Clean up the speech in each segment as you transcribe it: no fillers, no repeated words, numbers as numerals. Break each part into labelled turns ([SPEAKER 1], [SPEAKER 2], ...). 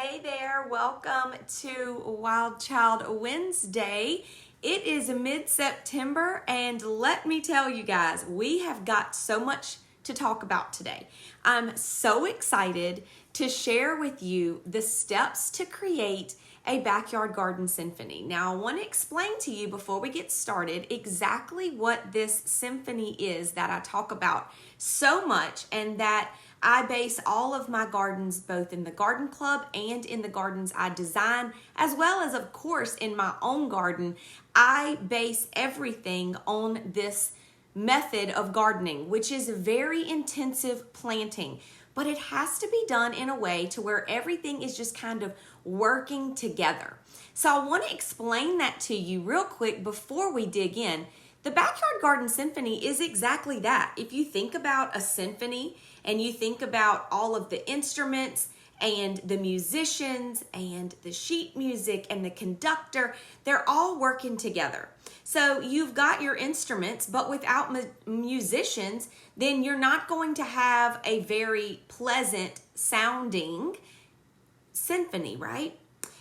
[SPEAKER 1] Hey there, welcome to Wild Child Wednesday. It is mid-September and let me tell you guys, we have got so much to talk about today. I'm so excited to share with you the steps to create a backyard garden symphony. Now, I want to explain to you before we get started exactly what this symphony is that I talk about so much and that I base all of my gardens both in the garden club and in the gardens I design, as well as, of course, in my own garden. I base everything on this method of gardening, which is very intensive planting, but it has to be done in a way to where everything is just kind of working together. So I want to explain that to you real quick before we dig in. The Backyard Garden Symphony is exactly that. If you think about a symphony and you think about all of the instruments and the musicians and the sheet music and the conductor, they're all working together. So you've got your instruments, but without musicians, then you're not going to have a very pleasant sounding symphony, right?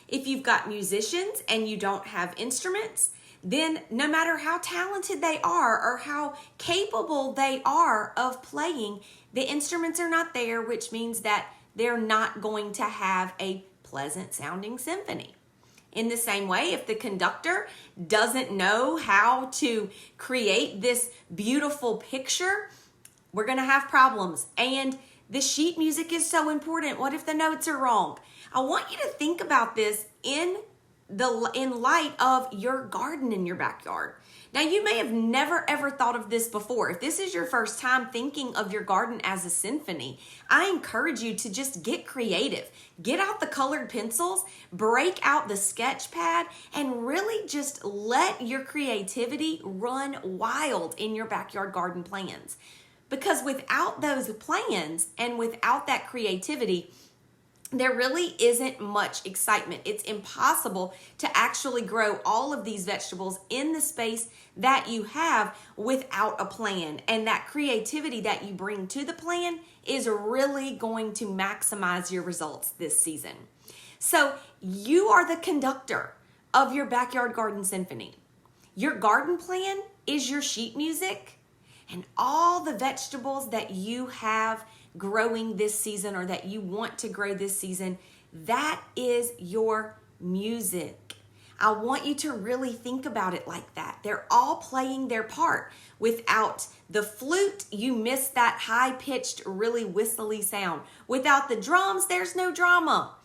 [SPEAKER 1] If you've got musicians and you don't have instruments, then no matter how talented they are or how capable they are of playing, the instruments are not there, which means that they're not going to have a pleasant sounding symphony. In the same way, if the conductor doesn't know how to create this beautiful picture, we're going to have problems. And the sheet music is so important. What if the notes are wrong? I want you to think about this in light of your garden in your backyard. Now, you may have never ever thought of this before. If this is your first time thinking of your garden as a symphony, I encourage you to just get creative. Get out the colored pencils, break out the sketch pad, and really just let your creativity run wild in your backyard garden plans. Because without those plans and without that creativity, there really isn't much excitement. It's impossible to actually grow all of these vegetables in the space that you have without a plan. And that creativity that you bring to the plan is really going to maximize your results this season. So you are the conductor of your backyard garden symphony. Your garden plan is your sheet music, and all the vegetables that you have growing this season or that you want to grow this season, that is your music. I want you to really think about it like that. They're all playing their part. Without the flute, you miss that high-pitched, really whistly sound. Without the drums, there's no drama.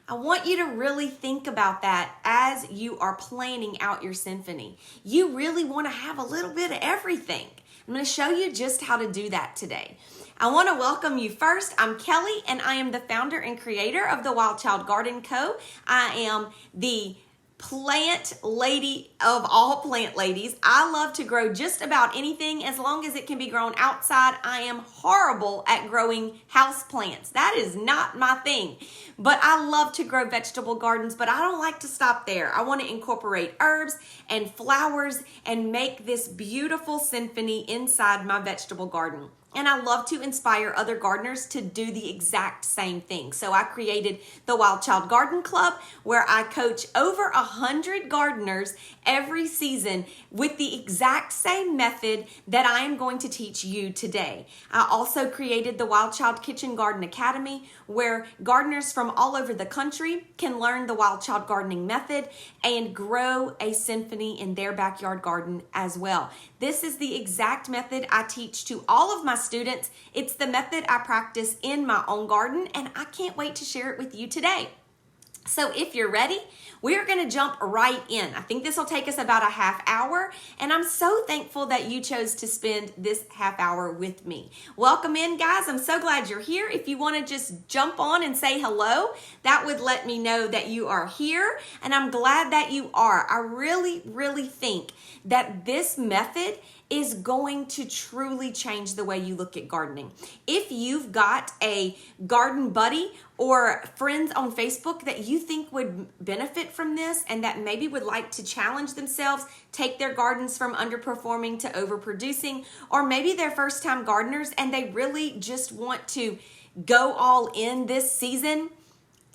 [SPEAKER 1] I want you to really think about that as you are planning out your symphony. You really want to have a little bit of everything. I'm going to show you just how to do that today. I want to welcome you first. I'm Kelly, and I am the founder and creator of the Wild Child Garden Co. I am the plant lady of all plant ladies. I love to grow just about anything as long as it can be grown outside. I am horrible at growing house plants. That is not my thing. But I love to grow vegetable gardens, but I don't like to stop there. I want to incorporate herbs and flowers and make this beautiful symphony inside my vegetable garden. And I love to inspire other gardeners to do the exact same thing. So I created the Wild Child Garden Club, where I coach over 100 gardeners every season with the exact same method that I am going to teach you today. I also created the Wild Child Kitchen Garden Academy, where gardeners from all over the country can learn the Wild Child gardening method and grow a symphony in their backyard garden as well. This is the exact method I teach to all of my students. It's the method I practice in my own garden, and I can't wait to share it with you today. So if you're ready, we're going to jump right in. I think this will take us about a half hour, and I'm so thankful that you chose to spend this half hour with me. Welcome in, guys. I'm so glad you're here. If you want to just jump on and say hello, that would let me know that you are here, and I'm glad that you are. I really, really think that this method is going to truly change the way you look at gardening. If you've got a garden buddy or friends on Facebook that you think would benefit from this and that maybe would like to challenge themselves, take their gardens from underperforming to overproducing, or maybe they're first-time gardeners and they really just want to go all in this season,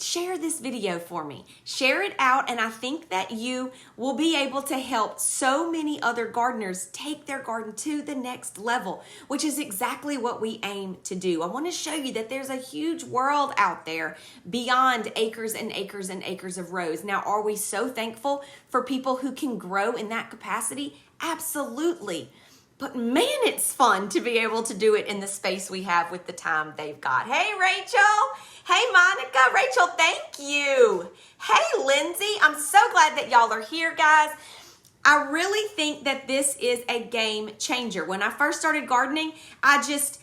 [SPEAKER 1] share this video for me. Share it out, and I think that you will be able to help so many other gardeners take their garden to the next level, which is exactly what we aim to do. I want to show you that there's a huge world out there beyond acres and acres and acres of rows. Now, are we so thankful for people who can grow in that capacity? Absolutely. But man, it's fun to be able to do it in the space we have with the time they've got. Hey, Rachel. Hey, Monica. Rachel, thank you. Hey, Lindsay. I'm so glad that y'all are here, guys. I really think that this is a game changer. When I first started gardening, I just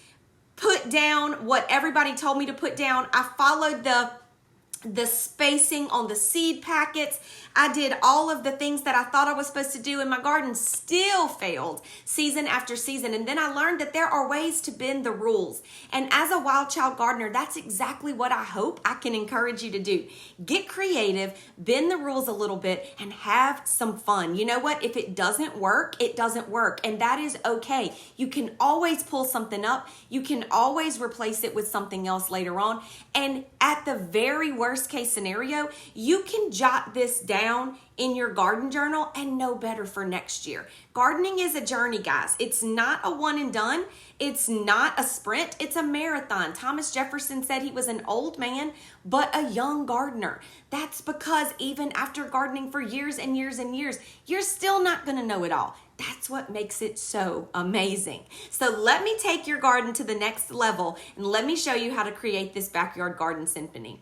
[SPEAKER 1] put down what everybody told me to put down. I followed the spacing on the seed packets. I did all of the things that I thought I was supposed to do, and my garden still failed season after season. And then I learned that there are ways to bend the rules. And as a wild child gardener, that's exactly what I hope I can encourage you to do. Get creative, bend the rules a little bit, and have some fun. You know what? If it doesn't work, it doesn't work. And that is okay. You can always pull something up. You can always replace it with something else later on. And at the very worst case scenario, you can jot this down in your garden journal and know better for next year. Gardening is a journey, guys. It's not a one and done. It's not a sprint. It's a marathon. Thomas Jefferson said he was an old man, but a young gardener. That's because even after gardening for years and years and years, you're still not going to know it all. That's what makes it so amazing. So let me take your garden to the next level and let me show you how to create this backyard garden symphony.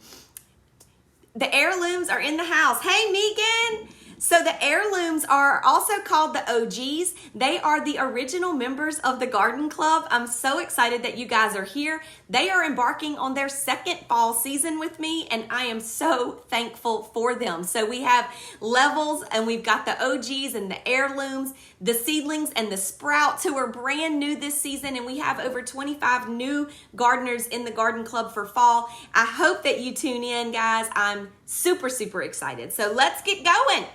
[SPEAKER 1] The heirlooms are in the house. Hey, Megan. So the heirlooms are also called the OGs. They are the original members of the garden club. I'm so excited that you guys are here. They are embarking on their second fall season with me, and I am so thankful for them. So we have levels, and we've got the OGs and the heirlooms, the seedlings and the sprouts who are brand new this season, and we have over 25 new gardeners in the garden club for fall. I hope that you tune in, guys. I'm super, super excited. So let's get going.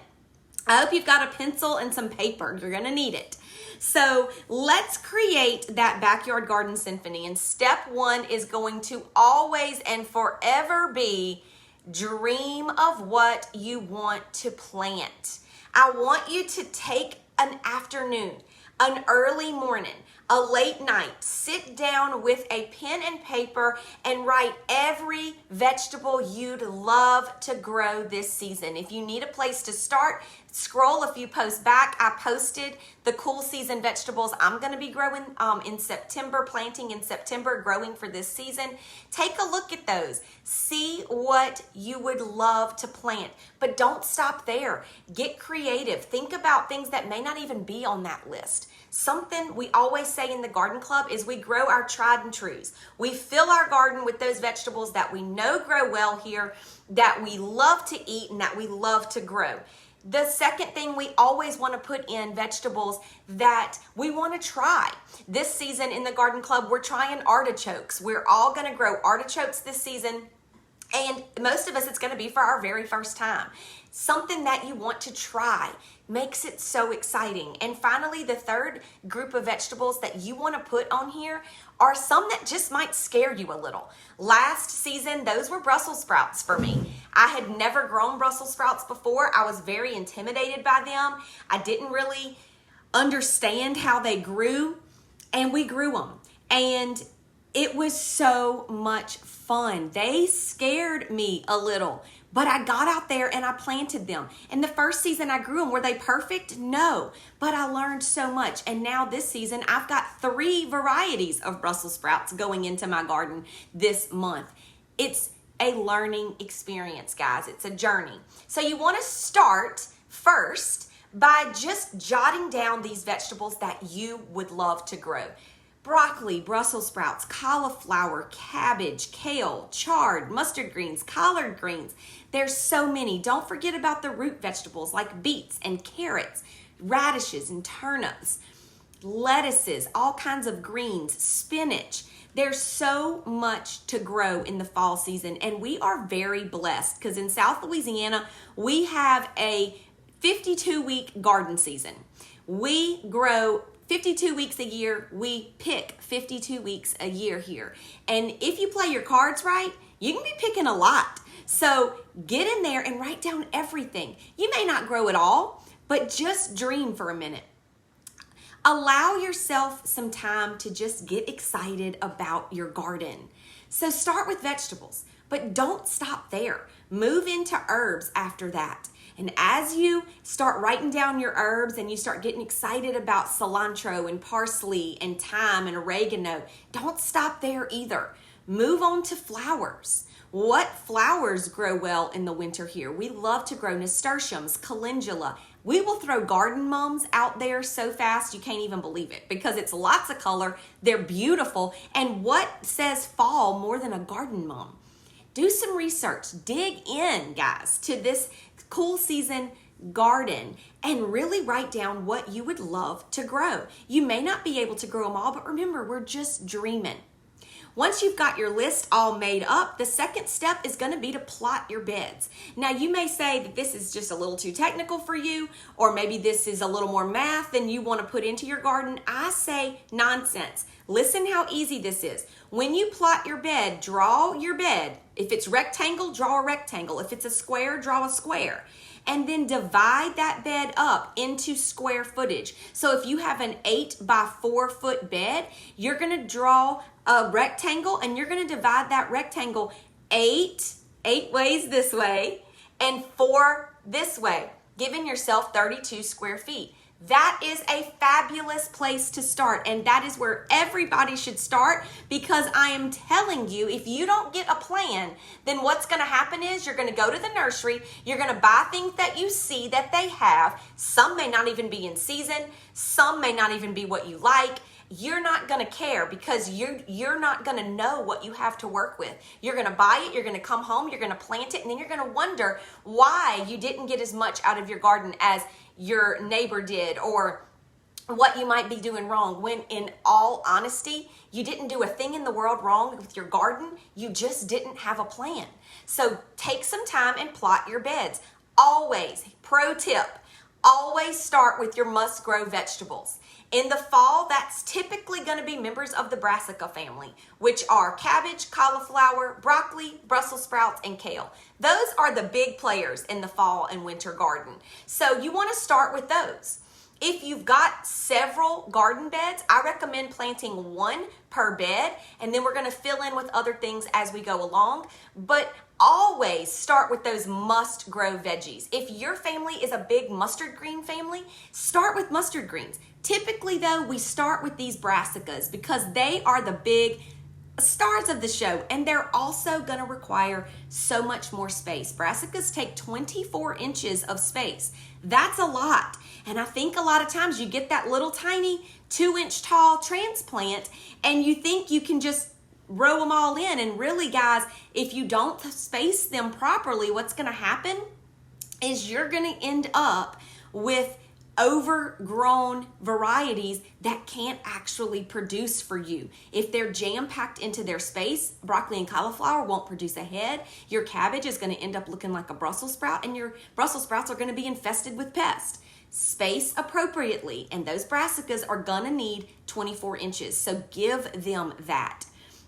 [SPEAKER 1] I hope you've got a pencil and some paper. You're going to need it. So let's create that backyard garden symphony. And step one is going to always and forever be dream of what you want to plant. I want you to take an afternoon, an early morning, a late night, sit down with a pen and paper and write every vegetable you'd love to grow this season. If you need a place to start, scroll a few posts back. I posted the cool season vegetables I'm going to be growing in September, planting in September, growing for this season. Take a look at those. See what you would love to plant, but don't stop there. Get creative. Think about things that may not even be on that list. Something we always say in the garden club is we grow our tried and trues. We fill our garden with those vegetables that we know grow well here, that we love to eat, and that we love to grow. The second thing, we always want to put in vegetables that we want to try. This season in the garden club, we're trying artichokes. We're all going to grow artichokes this season. And most of us, it's going to be for our very first time. Something that you want to try makes it so exciting. And finally, the third group of vegetables that you want to put on here are some that just might scare you a little. Last season, those were Brussels sprouts for me. I had never grown Brussels sprouts before. I was very intimidated by them. I didn't really understand how they grew, and we grew them. And it was so much fun. They scared me a little, but I got out there and I planted them. And the first season I grew them, were they perfect? No, but I learned so much. And now this season, I've got 3 varieties of Brussels sprouts going into my garden this month. It's a learning experience, guys. It's a journey. So you want to start first by just jotting down these vegetables that you would love to grow. Broccoli, Brussels sprouts, cauliflower, cabbage, kale, chard, mustard greens, collard greens. There's so many. Don't forget about the root vegetables like beets and carrots, radishes and turnips, lettuces, all kinds of greens, spinach. There's so much to grow in the fall season, and we are very blessed because in South Louisiana, we have a 52-week garden season. We grow 52 weeks a year. We pick 52 weeks a year here. And if you play your cards right, you can be picking a lot. So get in there and write down everything. You may not grow it all, but just dream for a minute. Allow yourself some time to just get excited about your garden. So start with vegetables, but don't stop there. Move into herbs after that. And as you start writing down your herbs and you start getting excited about cilantro and parsley and thyme and oregano, don't stop there either. Move on to flowers. What flowers grow well in the winter here? We love to grow nasturtiums, calendula. We will throw garden mums out there so fast you can't even believe it because it's lots of color, they're beautiful, and what says fall more than a garden mum? Do some research, dig in, guys, to this cool season garden and really write down what you would love to grow. You may not be able to grow them all, but remember, we're just dreaming. Once you've got your list all made up, the second step is going to be to plot your beds. Now, you may say that this is just a little too technical for you, or maybe this is a little more math than you want to put into your garden. I say nonsense. Listen how easy this is. When you plot your bed, draw your bed. If it's rectangle, draw a rectangle. If it's a square, draw a square. And then divide that bed up into square footage. So if you have an 8 by 4 foot bed, you're going to draw a rectangle and you're going to divide that rectangle eight ways this way and 4 this way, giving yourself 32 square feet. That is a fabulous place to start, and that is where everybody should start, because I am telling you, if you don't get a plan, then what's going to happen is you're going to go to the nursery, you're going to buy things that you see that they have. Some may not even be in season, some may not even be what you like. You're not going to care because you're not going to know what you have to work with. You're going to buy it, you're going to come home, you're going to plant it, and then you're going to wonder why you didn't get as much out of your garden as your neighbor did, or what you might be doing wrong, when in all honesty, you didn't do a thing in the world wrong with your garden. You just didn't have a plan. So take some time and plot your beds. Always, pro tip, always start with your must-grow vegetables. In the fall, that's typically going to be members of the brassica family, which are cabbage, cauliflower, broccoli, Brussels sprouts, and kale. Those are the big players in the fall and winter garden. So you want to start with those. If you've got several garden beds, I recommend planting 1 per bed, and then we're going to fill in with other things as we go along. But always start with those must-grow veggies. If your family is a big mustard green family, start with mustard greens. Typically, though, we start with these brassicas because they are the big stars of the show, and they're also going to require so much more space. Brassicas take 24 inches of space. That's a lot. And I think a lot of times you get that little tiny 2-inch tall transplant and you think you can just row them all in. And really, guys, if you don't space them properly, what's going to happen is you're going to end up with overgrown varieties that can't actually produce for you. If they're jam-packed into their space, broccoli and cauliflower won't produce a head. Your cabbage is going to end up looking like a Brussels sprout, and your Brussels sprouts are going to be infested with pests. Space appropriately, and those brassicas are going to need 24 inches, so give them that.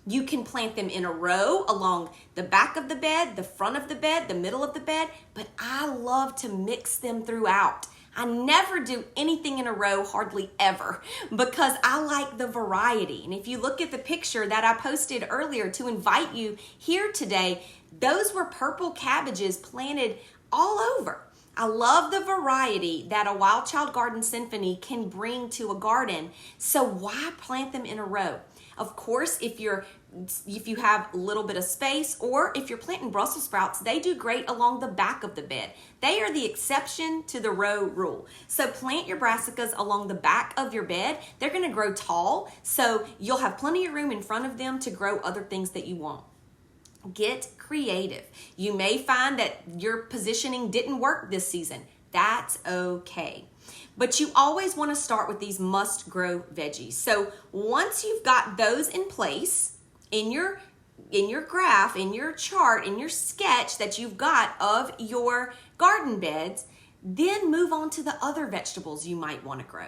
[SPEAKER 1] You can plant them in a row along the back of the bed, the front of the bed, the middle of the bed, but I love to mix them throughout. I never do anything in a row, hardly ever, because I like the variety. And if you look at the picture that I posted earlier to invite you here today, those were purple cabbages planted all over. I love the variety that a Wild Child Garden Symphony can bring to a garden. So why plant them in a row? Of course, if you have a little bit of space, or if you're planting Brussels sprouts, they do great along the back of the bed. They are the exception to the row rule. So plant your brassicas along the back of your bed. They're going to grow tall, so you'll have plenty of room in front of them to grow other things that you want. Get creative. You may find that your positioning didn't work this season. That's okay. But you always want to start with these must-grow veggies. So once you've got those in place in your graph, in your chart, in your sketch that you've got of your garden beds, then move on to the other vegetables you might want to grow.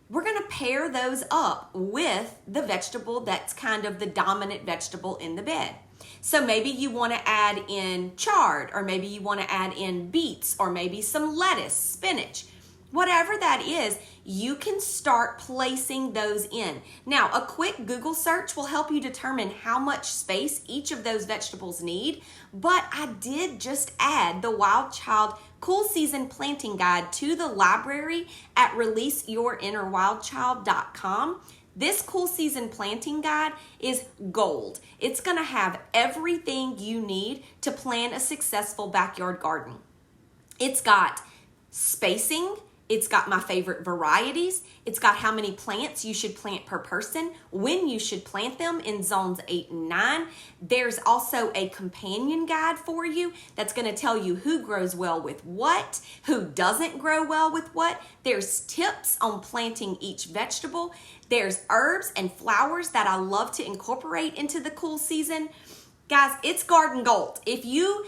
[SPEAKER 1] We're going to pair those up with the vegetable that's kind of the dominant vegetable in the bed. So maybe you want to add in chard, or maybe you want to add in beets, or maybe some lettuce, spinach. Whatever that is, you can start placing those in. Now, a quick Google search will help you determine how much space each of those vegetables need, but I did just add the Wild Child Cool Season Planting Guide to the library at releaseyourinnerwildchild.com. This Cool Season Planting Guide is gold. It's going to have everything you need to plan a successful backyard garden. It's got spacing. It's got my favorite varieties. It's got how many plants you should plant per person, when you should plant them in zones 8 and 9. There's also a companion guide for you that's going to tell you who grows well with what, who doesn't grow well with what. There's tips on planting each vegetable. There's herbs and flowers that I love to incorporate into the cool season. Guys, it's garden gold. If you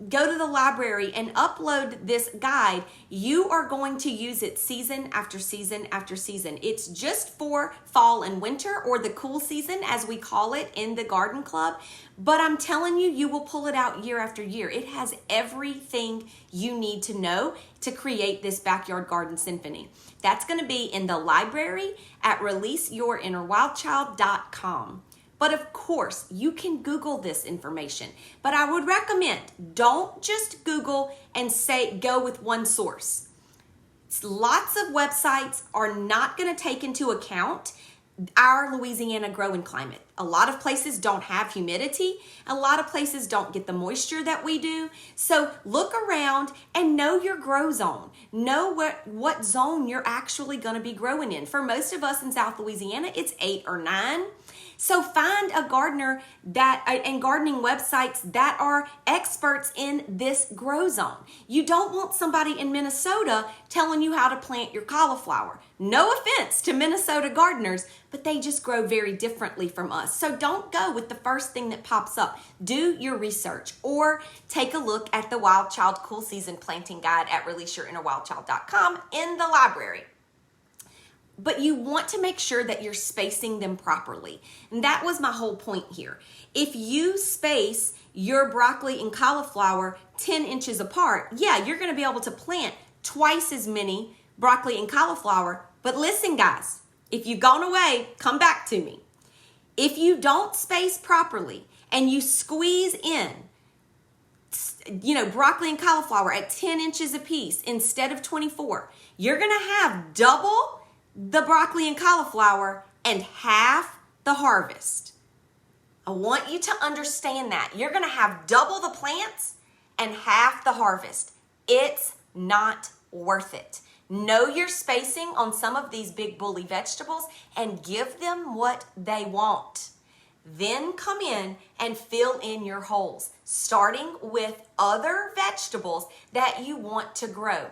[SPEAKER 1] go to the library and upload this guide, you are going to use it season after season after season. It's just for fall and winter, or the cool season as we call it in the garden club. But I'm telling you, you will pull it out year after year. It has everything you need to know to create this backyard garden symphony. That's going to be in the library at releaseyourinnerwildchild.com. But of course, you can Google this information. But I would recommend, don't just Google and go with one source. Lots of websites are not going to take into account our Louisiana growing climate. A lot of places don't have humidity. A lot of places don't get the moisture that we do. So look around and know your grow zone. Know what zone you're actually going to be growing in. For most of us in South Louisiana, it's 8 or 9. So find a gardener and gardening websites that are experts in this grow zone. You don't want somebody in Minnesota telling you how to plant your cauliflower. No offense to Minnesota gardeners, but they just grow very differently from us. So don't go with the first thing that pops up. Do your research, or take a look at the Wild Child Cool Season Planting Guide at releaseyourinnerwildchild.com in the library. But you want to make sure that you're spacing them properly. And that was my whole point here. If you space your broccoli and cauliflower 10 inches apart, yeah, you're going to be able to plant twice as many broccoli and cauliflower. But listen, guys, if you've gone away, come back to me. If you don't space properly and you squeeze in, broccoli and cauliflower at 10 inches apiece instead of 24, you're going to have double the broccoli and cauliflower and half the harvest. I want you to understand that. You're going to have double the plants and half the harvest. It's not worth it. Know your spacing on some of these big bully vegetables and give them what they want. Then come in and fill in your holes, starting with other vegetables that you want to grow.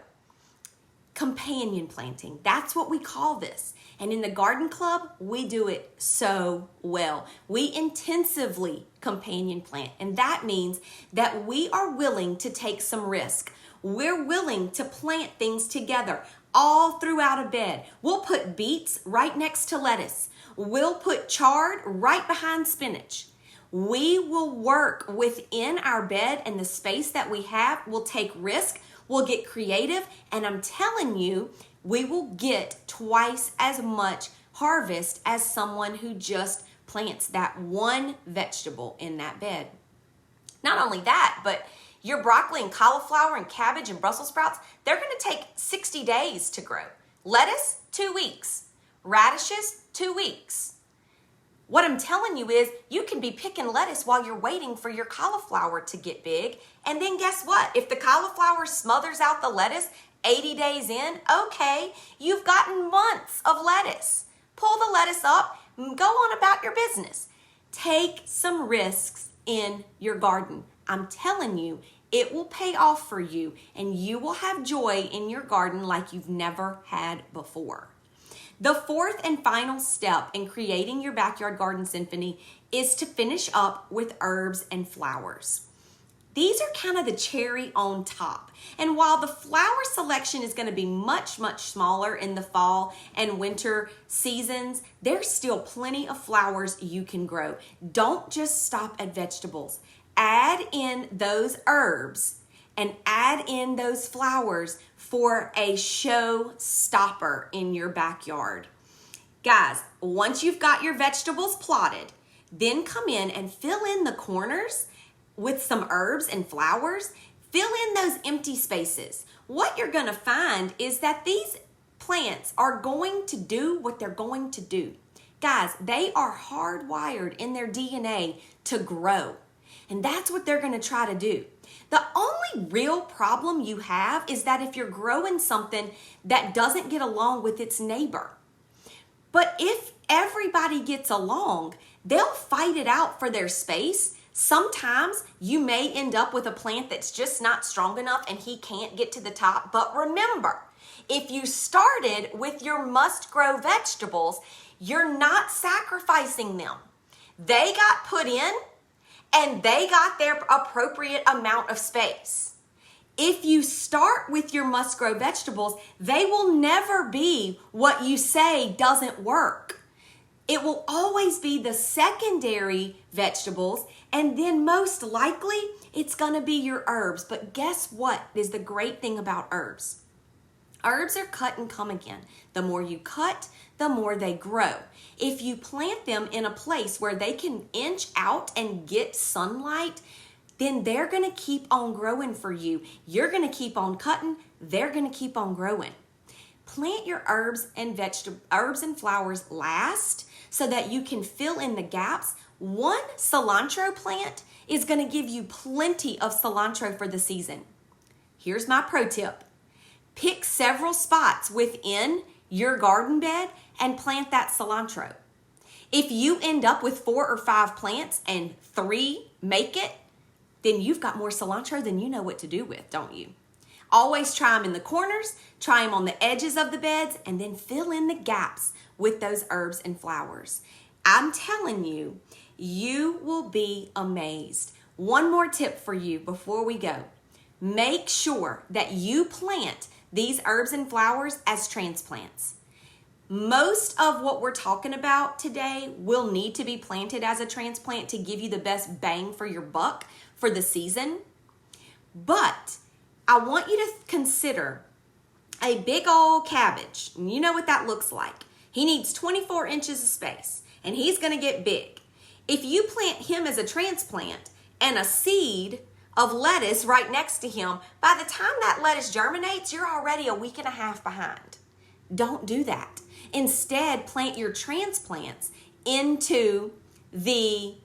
[SPEAKER 1] Companion planting, that's what we call this. And in the garden club, we do it so well. We intensively companion plant, and that means that we are willing to take some risk. We're willing to plant things together all throughout a bed. We'll put beets right next to lettuce. We'll put chard right behind spinach. We will work within our bed and the space that we have. We'll take risk. We'll get creative, and I'm telling you, we will get twice as much harvest as someone who just plants that one vegetable in that bed. Not only that, but your broccoli and cauliflower and cabbage and Brussels sprouts, they're going to take 60 days to grow. Lettuce, 2 weeks. Radishes, 2 weeks. What I'm telling you is you can be picking lettuce while you're waiting for your cauliflower to get big. And then guess what? If the cauliflower smothers out the lettuce 80 days in, okay, you've gotten months of lettuce. Pull the lettuce up, go on about your business. Take some risks in your garden. I'm telling you, it will pay off for you, and you will have joy in your garden like you've never had before. The fourth and final step in creating your backyard garden symphony is to finish up with herbs and flowers. These are kind of the cherry on top. And while the flower selection is going to be much, much smaller in the fall and winter seasons, there's still plenty of flowers you can grow. Don't just stop at vegetables. Add in those herbs and add in those flowers for a show stopper in your backyard. Guys, once you've got your vegetables plotted, then come in and fill in the corners with some herbs and flowers. Fill in those empty spaces. What you're going to find is that these plants are going to do what they're going to do. Guys, they are hardwired in their DNA to grow. And that's what they're going to try to do. The only real problem you have is that if you're growing something that doesn't get along with its neighbor. But if everybody gets along, they'll fight it out for their space. Sometimes you may end up with a plant that's just not strong enough and he can't get to the top. But remember, if you started with your must-grow vegetables, you're not sacrificing them. They got put in and they got their appropriate amount of space. If you start with your must-grow vegetables, they will never be what you say doesn't work. It will always be the secondary vegetables, and then most likely it's going to be your herbs. But guess what is the great thing about herbs? Herbs are cut and come again. The more you cut, the more they grow. If you plant them in a place where they can inch out and get sunlight, then they're going to keep on growing for you. You're going to keep on cutting. They're going to keep on growing. Plant your herbs and flowers last so that you can fill in the gaps. One cilantro plant is going to give you plenty of cilantro for the season. Here's my pro tip. Pick several spots within your garden bed and plant that cilantro. If you end up with 4 or 5 plants and 3 make it, then you've got more cilantro than you know what to do with, don't you? Always try them in the corners, try them on the edges of the beds, and then fill in the gaps with those herbs and flowers. I'm telling you, you will be amazed. One more tip for you before we go. Make sure that you plant these herbs and flowers as transplants. Most of what we're talking about today will need to be planted as a transplant to give you the best bang for your buck for the season. But I want you to consider a big old cabbage. And you know what that looks like. He needs 24 inches of space and he's going to get big. If you plant him as a transplant and a seed of lettuce right next to him, by the time that lettuce germinates, you're already a week and a half behind. Don't do that. Instead, plant your transplants into the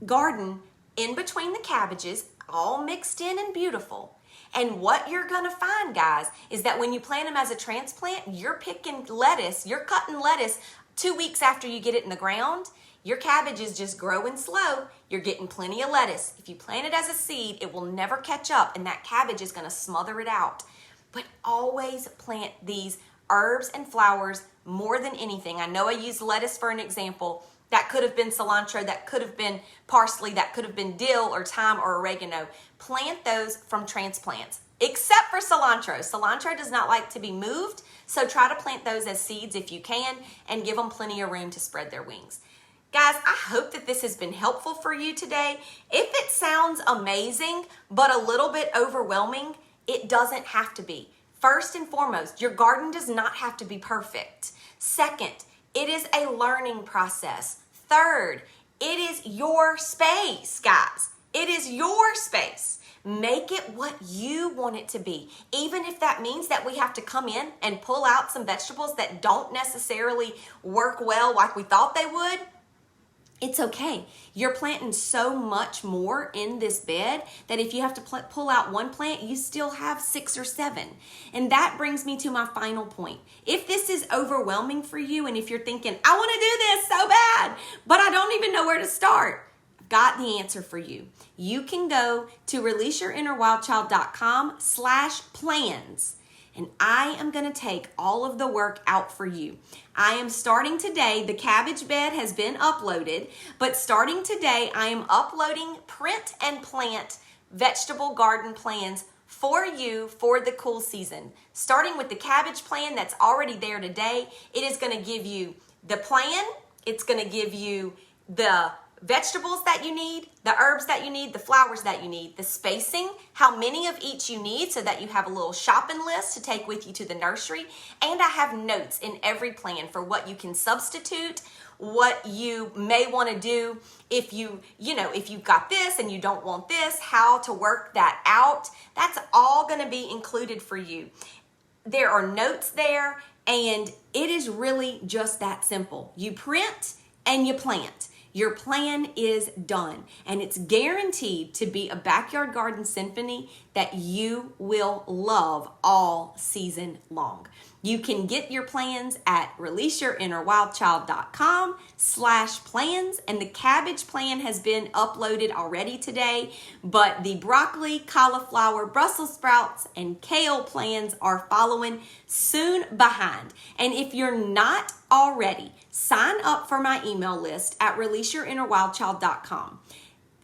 [SPEAKER 1] garden in between the cabbages, all mixed in and beautiful. And what you're going to find, guys, is that when you plant them as a transplant, you're picking lettuce, you're cutting lettuce 2 weeks after you get it in the ground. Your cabbage is just growing slow. You're getting plenty of lettuce. If you plant it as a seed, it will never catch up and that cabbage is going to smother it out. But always plant these herbs and flowers more than anything. I know I used lettuce for an example. That could have been cilantro, that could have been parsley, that could have been dill or thyme or oregano. Plant those from transplants, except for cilantro. Cilantro does not like to be moved, so try to plant those as seeds if you can and give them plenty of room to spread their wings. Guys, I hope that this has been helpful for you today. If it sounds amazing, but a little bit overwhelming, it doesn't have to be. First and foremost, your garden does not have to be perfect. Second, it is a learning process. Third, it is your space, guys. It is your space. Make it what you want it to be. Even if that means that we have to come in and pull out some vegetables that don't necessarily work well like we thought they would, it's okay. You're planting so much more in this bed that if you have to pull out one plant, you still have 6 or 7. And that brings me to my final point. If this is overwhelming for you and if you're thinking, I want to do this so bad, but I don't even know where to start, I've got the answer for you. You can go to releaseyourinnerwildchild.com/plans. And I am going to take all of the work out for you. I am starting today. The cabbage bed has been uploaded, but starting today, I am uploading print and plant vegetable garden plans for you for the cool season. Starting with the cabbage plan that's already there today, it is going to give you the plan, it's going to give you the vegetables that you need, the herbs that you need, the flowers that you need, the spacing, how many of each you need so that you have a little shopping list to take with you to the nursery. And I have notes in every plan for what you can substitute, what you may want to do if if you've got this and you don't want this, how to work that out. That's all going to be included for you. There are notes there, and it is really just that simple. You print and you plant. Your plan is done, and it's guaranteed to be a backyard garden symphony that you will love all season long. You can get your plans at releaseyourinnerwildchild.com/plans, and the cabbage plan has been uploaded already today, but the broccoli, cauliflower, Brussels sprouts, and kale plans are following soon behind. And if you're not already, sign up for my email list at releaseyourinnerwildchild.com.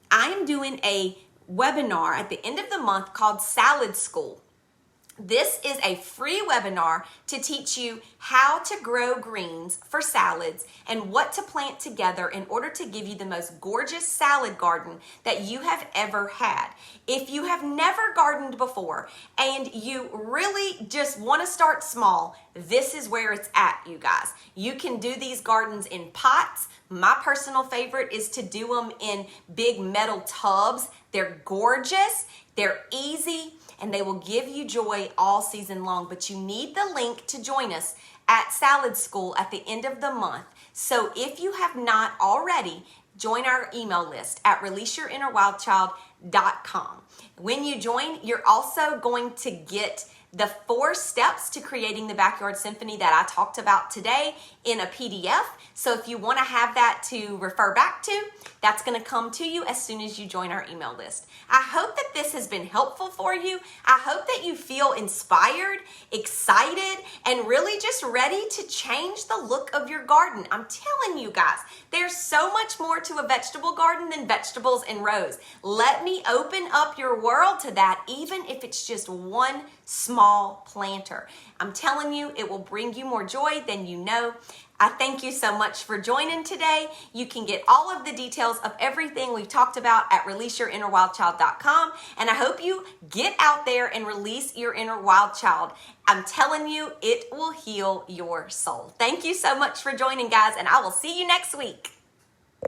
[SPEAKER 1] I am doing a webinar at the end of the month called Salad School. This is a free webinar to teach you how to grow greens for salads and what to plant together in order to give you the most gorgeous salad garden that you have ever had. If you have never gardened before and you really just want to start small, this is where it's at, you guys. You can do these gardens in pots. My personal favorite is to do them in big metal tubs. They're gorgeous, they're easy, and they will give you joy all season long. But you need the link to join us at Salad School at the end of the month. So if you have not already, join our email list at releaseyourinnerwildchild.com. When you join, you're also going to get the 4 steps to creating the backyard symphony that I talked about today in a PDF. So if you want to have that to refer back to, that's going to come to you as soon as you join our email list. I hope that this has been helpful for you. I hope that you feel inspired, excited, and really just ready to change the look of your garden. I'm telling you guys, there's so much more to a vegetable garden than vegetables in rows. Let me open up your world to that, even if it's just one small planter. I'm telling you, it will bring you more joy than you know. I thank you so much for joining today. You can get all of the details of everything we've talked about at releaseyourinnerwildchild.com, and I hope you get out there and release your inner wild child. I'm telling you, it will heal your soul. Thank you so much for joining, guys, and I will see you next week.